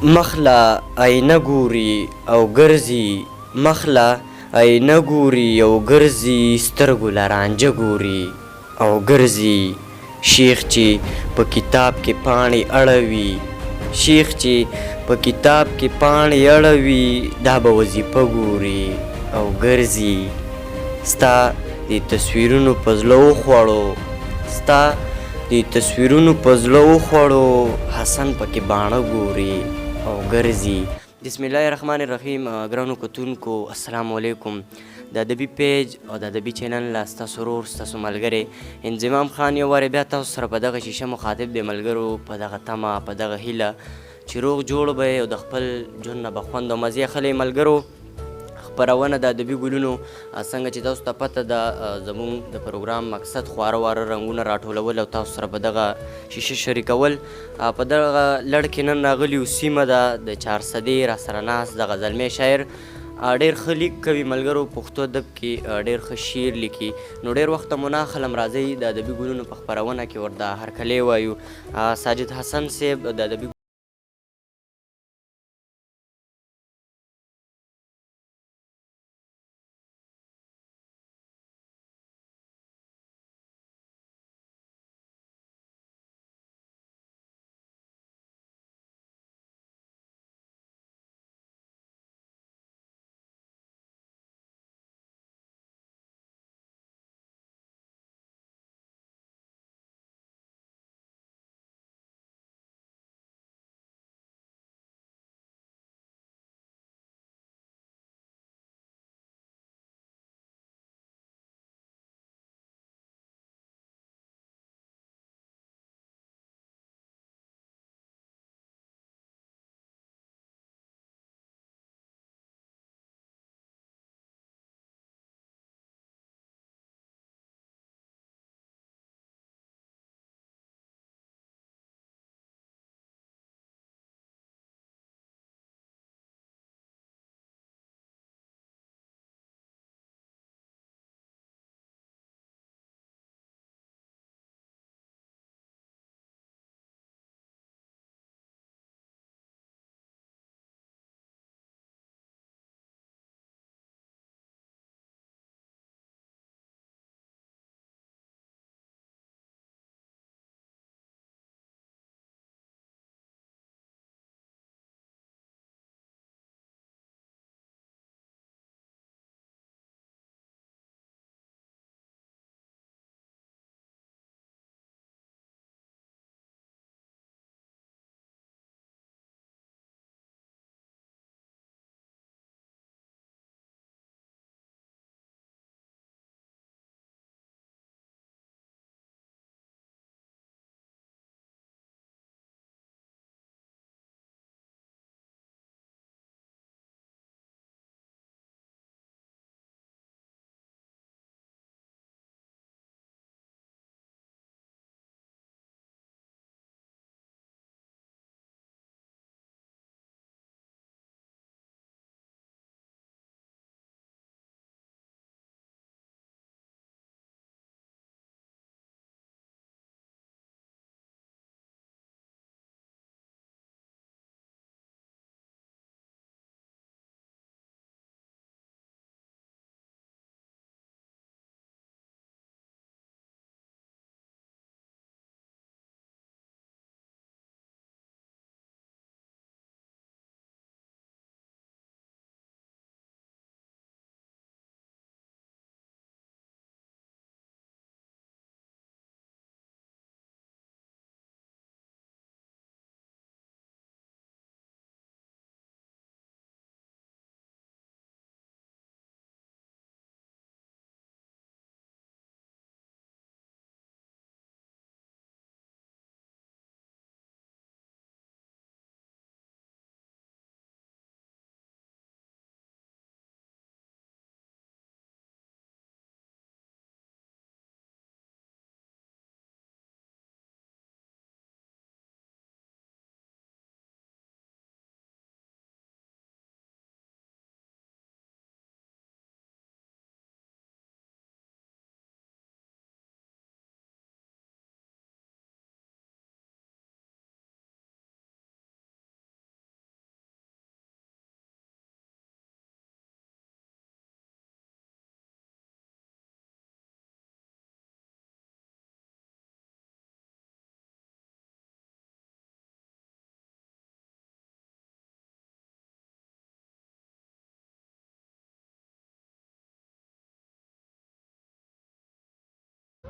مخله آینه ګوري او ګرځي مخله آینه ګوري او ګرځي سترګو له رانجه ګوري او ګرځي شیخ چې په کتاب کې پاڼې اړوي شیخ چې په کتاب کې پاڼې اړوي دا به وظیفه ګوري او ګرځي ستا د تصویرونو په زړه وخوړو ستا د تصویرونو په زړه وخوړو حسن پکې باڼه ګوري او ګرځي. بسم الله الرحمن الرحیم. ګرانو کتونکو السلام علیکم. د ادبي پیج او د ادبي چینل له ستاسو ورور ستاسو ملګری انضمام خان یو وارې بیا تاسو سره په دغه شیشه مخاطب دی ملګرو، په دغه تمه په دغه هیله چې روغ جوړ به او د خپل ژوند نه به خوند او مزې اخلئ. ملګرو خپرونه د ادبي ګلونو څنګه چې تاسو ته پته ده زموږ د پروګرام مقصد خواره واره رنګونه راټولول او تاسو سره په دغه شیشه شریکول. په دغه لړ کې نن راغلي یو سیمه ده د چارسدې را سره ناست دغه زلمی شاعر ډېر ښه لیک کوي ملګرو، پښتو ادب کې ډېر ښه شعر لیکي. نو ډېر وخته مو نه اخلم، راځئ د ادبي ګلونو په خپرونه کې ورته هرکلی وایو. ساجد حسن صاحب د ادبي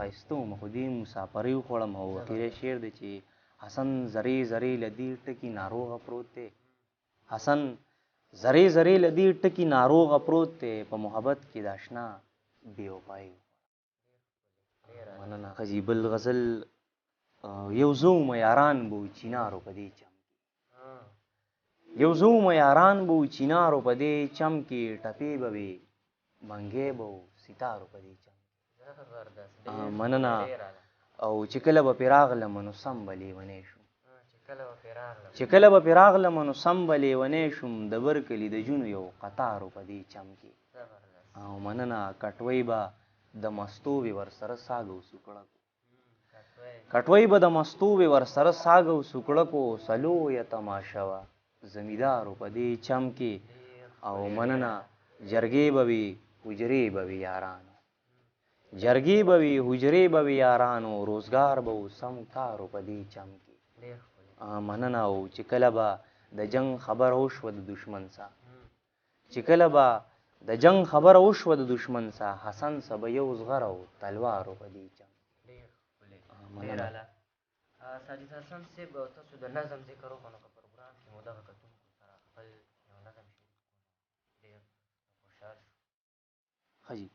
ښایسته وم خو دې مسافرۍ وخوړم او اخري شعر دی چې حسن زرې زرې له دې ټکي ناروغه پروت دی حسن زرې زرې له دې ټکي ناروغه پروت دی په محبت کې د اشنا بې وفایي مننه ښځي بل غزل یو زه ومه یاران به و چینارو په دې چم کې یو زه ومه یاران به و چینارو په دې چم کې ټپې به وې منګی به و ستارو په دې چم مننه او چې کله به پرې راغلمه نو سم به لیونی شوم چې کله به پرې راغلمه نو سم به لیونی شوم د برکلي د جونو یو قطارو په دې چم کې او مننه کټوۍ به د مستو وې ورسره ساګه و سوکړه کټوۍ به د مستو وې ورسره ساګه و سوکړه کو سلو یا تماشه وه زمیدارو په دې چم کې او مننه جرګې به وي حجرې به وي یارانو جرګې به وي حجرې به وي یارانو روزګار به و سم کارو په دې چم کې مننه او چې کله به د جنگ خبره وشوه د دشمن سه چې کله به د جنگ خبره وشوه د دشمن سه حسن سه به یو زغره و تلوارو په دې چم مننه ساجد حسن صاحب تاسو د نظم ذکر وکړو نو په پروګرام کې مو دغه کتونکو سره خپل یو نظم شریک کړو ډېر خوشحال شو ښه جي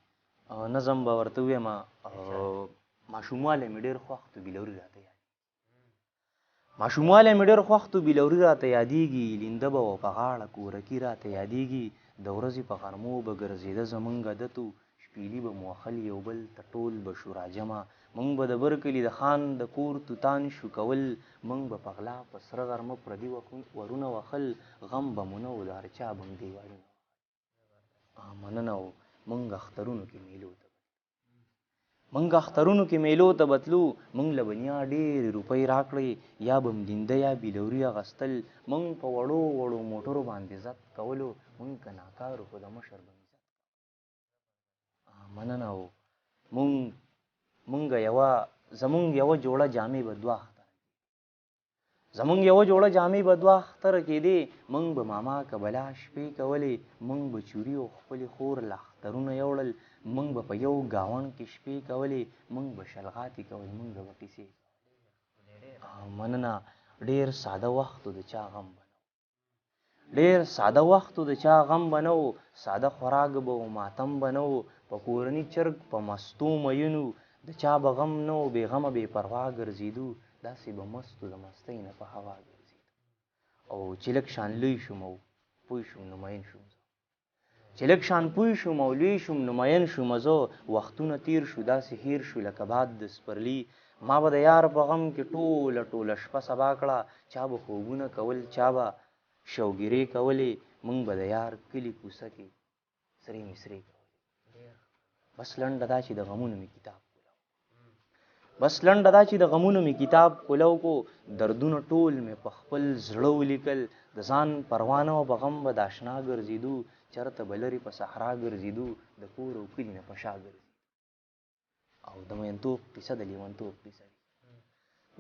نظم به ورته ووایم ماشوموالی مې ډېر خوښ تو بېلوري راته ماشوموالی مې ډېر خوښ تو بېلوري راته یادېږي لینده به وه په غاړه کورکي راته یادېږي د ورځې په غرمو به ګرځېده زمونږ عادت و شپېلي به مو وهل یو بل ته ټول به شو راجمع موږ به د برکلي د خان د کور توتان شو کول موږ به په غلا په سره غرمه پردي ورونه وهل غم به مو نه و د هر چا به م دیوالونه مننه و موږ اخترونو کې میلو ته موږ اخترونو کې میلو ته بتلو موږ له بنیا ډېرې روپۍ راکړې یا به م لینده یا بېلوري اخیستل موږ په وړو وړو موټرو باندې عزت کولو موږ که ناکارو خو د مشر به عزت مننه و زمونږ یوه جوړه جامې به دوه اختره زمونږ یوه جوړه جامې به دوه اختره کېدې موږ به ماما که بلا شپې کولې موږ به چوري او خپلې خور له اخترونه یوړل موږ به په یو ګاونډ کې شپې کولې موږ به شلغاتې کول موږ به کیسې مننه ډېر ساده وخت و د چا غم به ډېر ساده وخت و د چا غم به نه و ساده خوراک به و ماتم به نه و په کورني چرګ په مستو میینو د چا به غم نه و بې غمه بې پروا ګرځېدو داسې به مست و د مستۍ نه په هوا ګرځېدو او چې لږ شان لوی شوم او پوه شوم نو مین شوم چې لږ شان پوه شوم او لوی شوم نو مین شوم زه وختونه تیر شو داسې هیر شو لکه باد د سپرلي ما به د یار په غم کې ټوله ټوله شپه سبا کړه چا به خوبونه کول چا به شوګیرې کولې موږ به د یار کلي کوڅه کې سرې مسرې کولې بس لنډه دا چې د غمونو مې کتاب کولو کو دردونه ټول مې په خپل زړه ولیکل د ځان پروا نه وه په غم به د اشنا ګرځېدو چېرته به لرې په صحرا ګرځېدو د کور او کلي نه په شا ګرځېدو او د مینتوب قصه د لیونتوب قصه وي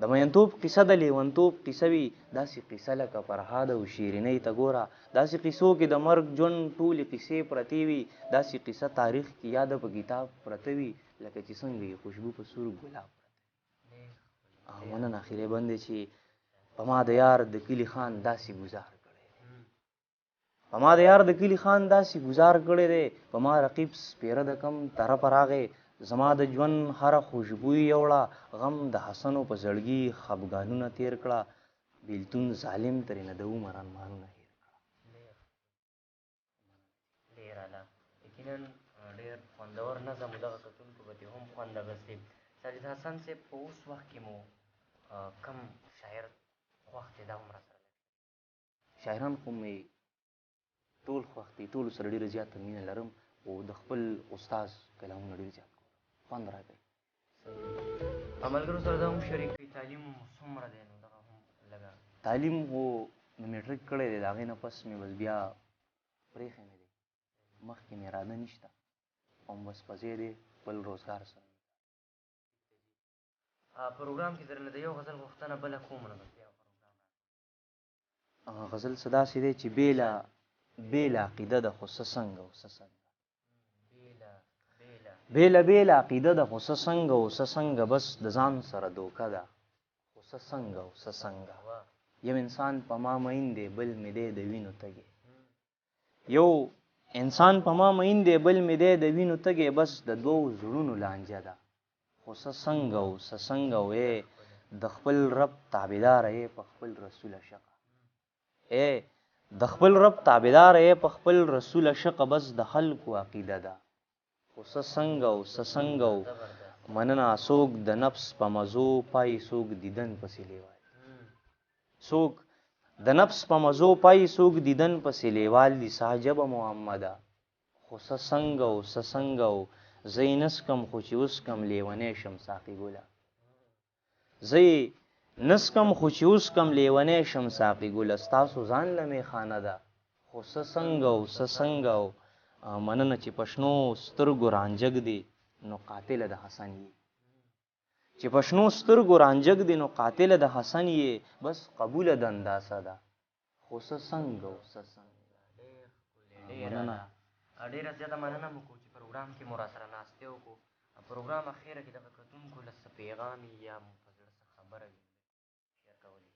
د مینتوب قصه د لیونتوب قصه وي داسې قصه لکه فرهاد او شیرینۍ ته ګوره داسې قصو کې د مرګ ژوند ټولې قصې پرتې وي داسې قصه تاریخ کې یاده په کتاب پرته وي لکه چې څنګه یې خوشبو په سور ګلاب مننه اخري بند دی چې په ما د یار د کلي خان داسې ګزار کړی دی په ما رقیب سپېره د کم طرفه راغی زما د ژوند هره خوشبویي یوړه غم د حسنو په زړګي خفګانونه تېر کړه بیلتون ظالم ترېنه د عمر ارمانونه هېر کړه ډېر اعلی یقینا ډېر خوندور نظم و دغه کتونکو به دې هم خوند اخیستې ساجد حسن صاحب په اوس وخت کې مو کم شاعر خوښ دی دا هم راسره شاعران خو مې ټول خوښ دي ټولو سره ډېره زیاته مینه لرم او د خپل استاز کلامونه ډېر زیات خوند راکوي ملګرو سره دا هم شریک کوي تعلیم څومره دی نو دغه هم لږه تعلیم خو مې میټریک کړی دی د هغې نه پس مې بس بیا پرېښی مې دی مخکې مې اراده نشته او بس په ځای دی خپل روزګار سره پروګرام کې درنه د یو غزل غوښتنه بله کوم نه بس بیا غزل څه داسې دی چې بېله عقیده ده خو څه څنګه بیله بیله عقیده ده خو څه څنګه او څه څنګه بس د ځان سره دوکه ده خو څه څنګه او څه څنګه یو انسان په ما مین دی بل مې دی د وینو تږی یو انسان په ما مین دی بل مې دی د وینو تږی بس د دوو زړونو لانجه ده خو څه څنګه او څه څنګه و د خپل رب تابعداره یې په خپل رسول شقه د خپل رب تابعداره یې په خپل رسول شقه بس د خلکو عقیده ده خو څه څنګه او څه څنګه او مننه څوک د نفس په مزو پای څوک دیدن پسې لیوال څوک د نفس په مزو پای څوک دیدن پسې لیوال دي ساجبه محمده خو څه څنګه او څه څنګه او زه یې نسکم خو چې اوس کم لیونی شم ساقي ګله زه یې نسکم خو چې اوس کم لیونی شم ساقي ګله ستاسو ځان له میخانه ده خو څه څنګه او څه څنګه او مننه چې په شنو سترګو رانجګ دی نو قاتله د حسن یې چې په شنو سترګو رانجګ دی نو قاتله د حسن یې بس قبوله د انداسه ده خو څه څنګه او څه څنګه ډېره زیاته مننه مو کوو چې پروګرام کې مو را سره ناستې وکړو پروګرام اخیره کې دغه کتونکو له څه پیغام یا مو په زړه څه خبره وي شیر کولی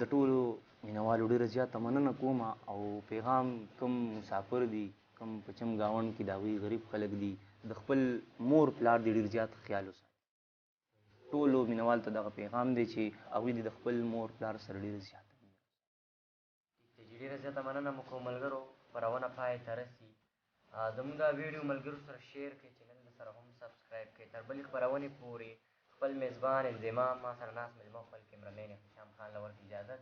د ټولو مینوالو ډېره زیاته مننه کوم او پیغام کوم مسافر دي کوم په چم ګاونډ کې د هغوی غریب خلک دي د خپل مور پلار دې ډېر زیات خیال وساتي ټولو مینوال ته دغه پیغام دی چې هغوی دې د خپل مور پلار سره ډېره زیاته ډېره زیاته مننه مو کوو ملګرو خپرونه پای ته رسي زموږ دا ویډیو ملګرو سره شیر کړئ چینل سره هم سبسکرایب کړئ تر بلې خپرونې پورې خپل میزبان انضمام ما سره ناست مېلمه خپل کیمرمین احتشام خان له ورکړي اجازت